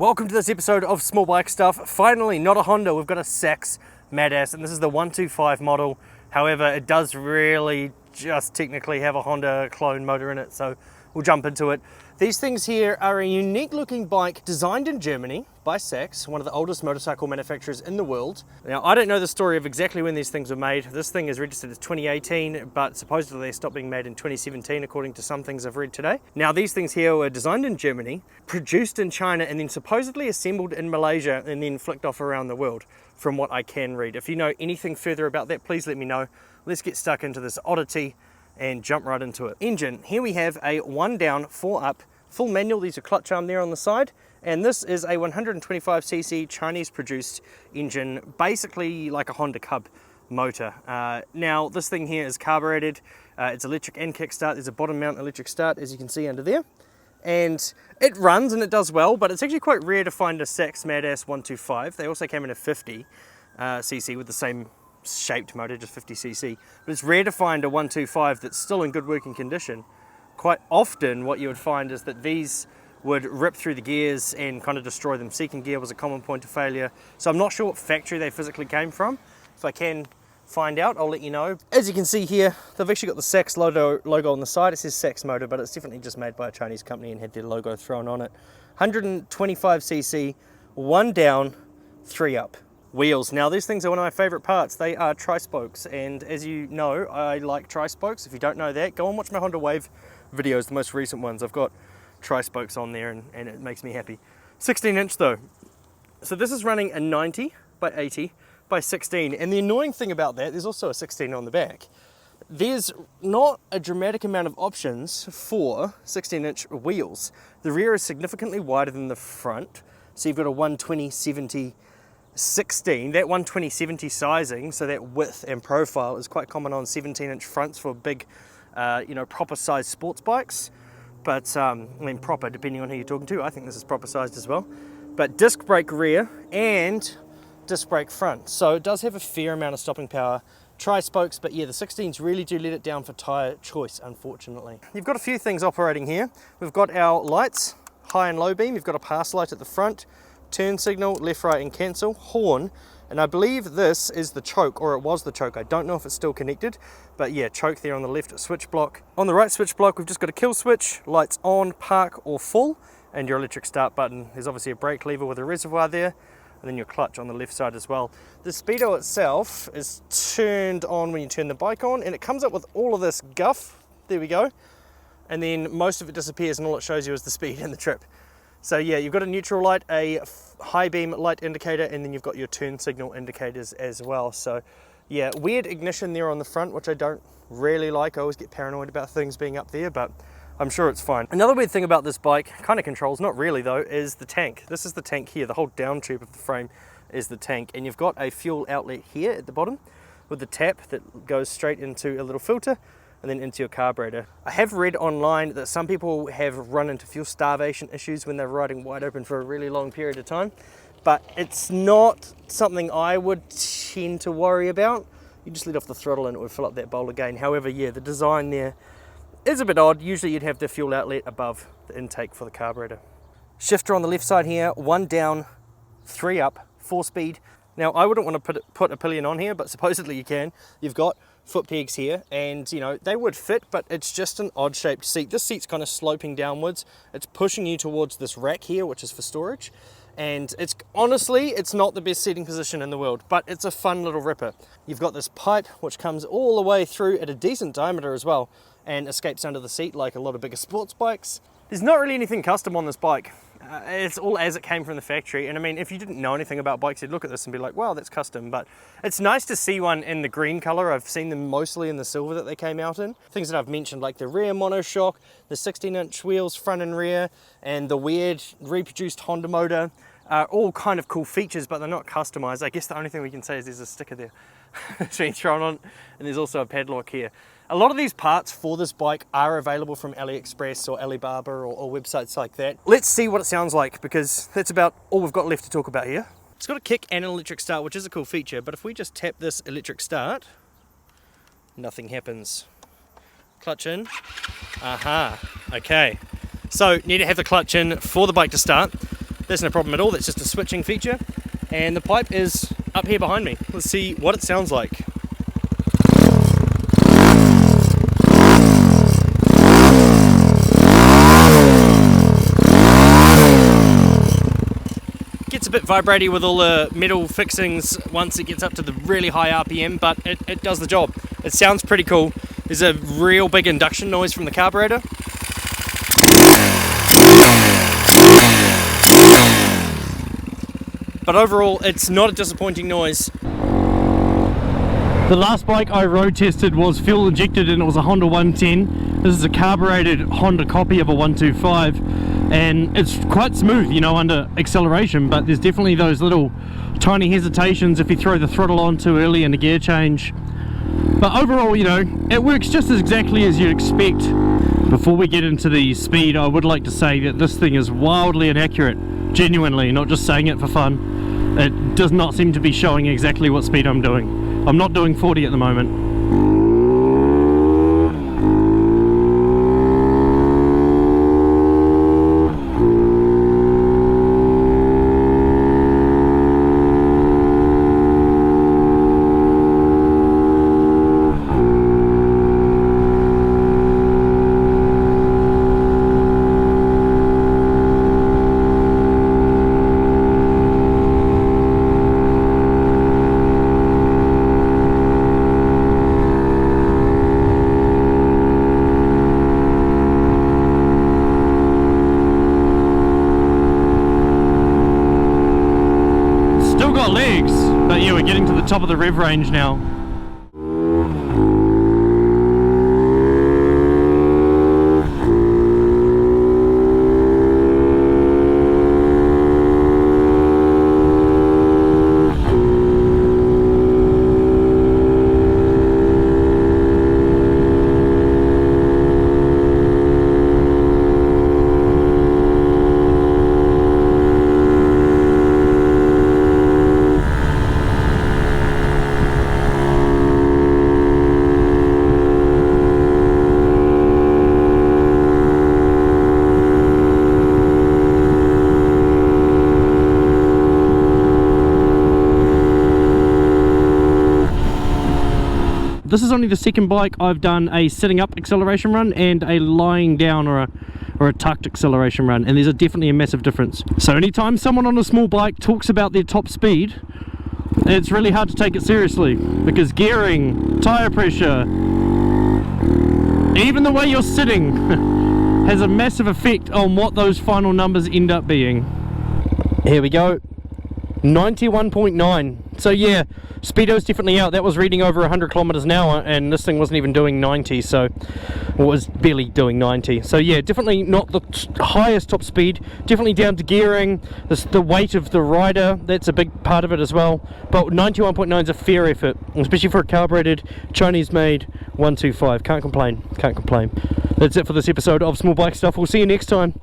Welcome to this episode of Small Bike Stuff. Finally, not a Honda, we've got a Sachs Madass, and this is the 125 model. However, it does really just technically have a Honda clone motor in it, so we'll jump into it. These things here are a unique looking bike designed in Germany by Sachs, one of the oldest motorcycle manufacturers in the world. Now, I don't know the story of exactly when these things were made. This thing is registered as 2018, but supposedly they stopped being made in 2017, according to some things I've read today. Now, these things here were designed in Germany, produced in China, and then supposedly assembled in Malaysia, and then flicked off around the world, from what I can read. If you know anything further about that, please let me know. Let's get stuck into this oddity and jump right into it. Engine, here we have a 1 down, 4 up, full manual. These are clutch arm there on the side, and this is a 125cc Chinese produced engine, basically like a Honda Cub motor. Now this thing here is carbureted, it's electric and kickstart. There's a bottom mount electric start, as you can see under there, and it runs and it does well, but it's actually quite rare to find a Sachs Madass 125. They also came in a 50cc with the same shaped motor, just 50cc, but it's rare to find a 125 that's still in good working condition. Quite often what you would find is that these would rip through the gears and kind of destroy them. Second gear was a common point of failure, so I'm not sure what factory they physically came from. If I can find out, I'll let you know. As you can see here, they've actually got the Sachs logo on the side. It says Sachs Motor, but it's definitely just made by a Chinese company and had their logo thrown on it. 125cc, 1 down, 3 up. Wheels. Now these things are one of my favorite parts. They are tri-spokes, and as you know, I like tri-spokes. If you don't know that, go and watch my Honda Wave videos, the most recent ones. I've got tri-spokes on there, and it makes me happy. 16 inch though. So this is running a 90 by 80 by 16, and the annoying thing about that, there's also a 16 on the back. There's not a dramatic amount of options for 16 inch wheels. The rear is significantly wider than the front, so you've got a 120/70 16. That 120/70 sizing, so that width and profile, is quite common on 17 inch fronts for big proper sized sports bikes. But I mean, proper depending on who you're talking to. I think this is proper sized as well. But disc brake rear and disc brake front, so it does have a fair amount of stopping power. Tri-spokes, but yeah, the 16s really do let it down for tyre choice, unfortunately. You've got a few things operating here. We've got our lights, high and low beam. You've got a pass light at the front, turn signal, left, right, and cancel, horn, and I believe this is the choke, or it was the choke. I don't know if it's still connected, but yeah, choke there on the left switch block. On the right switch block, we've just got a kill switch, lights on, park, or full, and your electric start button. There's obviously a brake lever with a reservoir there, and then your clutch on the left side as well. The speedo itself is turned on when you turn the bike on, and it comes up with all of this guff. There we go. And then most of it disappears, and all it shows you is the speed and the trip. So yeah, you've got a neutral light, a high beam light indicator, and then you've got your turn signal indicators as well. So yeah, weird ignition there on the front, which I don't really like. I always get paranoid about things being up there, but I'm sure it's fine. Another weird thing about this bike, kind of controls, not really though, is the tank. This is the tank here. The whole down tube of the frame is the tank, and you've got a fuel outlet here at the bottom with the tap that goes straight into a little filter and then into your carburetor. I have read online that some people have run into fuel starvation issues when they're riding wide open for a really long period of time, but it's not something I would tend to worry about. You just let off the throttle and it will fill up that bowl again. However, yeah, the design there is a bit odd. Usually you'd have the fuel outlet above the intake for the carburetor. Shifter on the left side here, 1 down, 3 up, 4-speed. Now I wouldn't want to put a pillion on here, but supposedly you can. You've got foot pegs here, and you know, they would fit, but it's just an odd shaped seat. This seat's kind of sloping downwards. It's pushing you towards this rack here, which is for storage, and it's honestly, it's not the best seating position in the world, but it's a fun little ripper. You've got this pipe which comes all the way through at a decent diameter as well, and escapes under the seat like a lot of bigger sports bikes. There's not really anything custom on this bike. It's all as it came from the factory, and I mean, if you didn't know anything about bikes, you'd look at this and be like, wow, that's custom, but it's nice to see one in the green color. I've seen them mostly in the silver that they came out in. Things that I've mentioned, like the rear monoshock, the 16-inch wheels front and rear, and the weird reproduced Honda motor, are all kind of cool features, but they're not customized. I guess the only thing we can say is there's a sticker there it's been thrown on, and there's also a padlock here. A lot of these parts for this bike are available from AliExpress or Alibaba or websites like that. Let's see what it sounds like, because that's about all we've got left to talk about here. It's got a kick and an electric start, which is a cool feature, but if we just tap this electric start, nothing happens. Clutch in. Aha, okay. So need to have the clutch in for the bike to start. That's no problem at all, that's just a switching feature. And the pipe is up here behind me. Let's see what it sounds like. Gets a bit vibraty with all the metal fixings once it gets up to the really high RPM, but it does the job. It sounds pretty cool. There's a real big induction noise from the carburetor. But overall, it's not a disappointing noise. The last bike I road tested was fuel injected and it was a Honda 110. This is a carbureted Honda copy of a 125 and it's quite smooth, you know, under acceleration, but there's definitely those little tiny hesitations if you throw the throttle on too early in a gear change. But overall, you know, it works just as exactly as you'd expect. Before we get into the speed, I would like to say that this thing is wildly inaccurate, genuinely, not just saying it for fun. It does not seem to be showing exactly what speed I'm doing. I'm not doing 40 at the moment. Legs, but yeah, we're getting to the top of the rev range now. This is only the second bike I've done a sitting up acceleration run and a lying down or a tucked acceleration run, and there's definitely a massive difference. So anytime someone on a small bike talks about their top speed, it's really hard to take it seriously, because gearing, tire pressure, even the way you're sitting has a massive effect on what those final numbers end up being. Here we go, 91.9. So yeah, speedo's definitely out. That was reading over 100 kilometers an hour and this thing wasn't even doing 90, so it was barely doing 90. So yeah, definitely not the highest top speed, definitely down to gearing, the weight of the rider, that's a big part of it as well. But 91.9 is a fair effort, especially for a carbureted Chinese made 125. Can't complain, can't complain. That's it for this episode of Small Bike Stuff. We'll see you next time.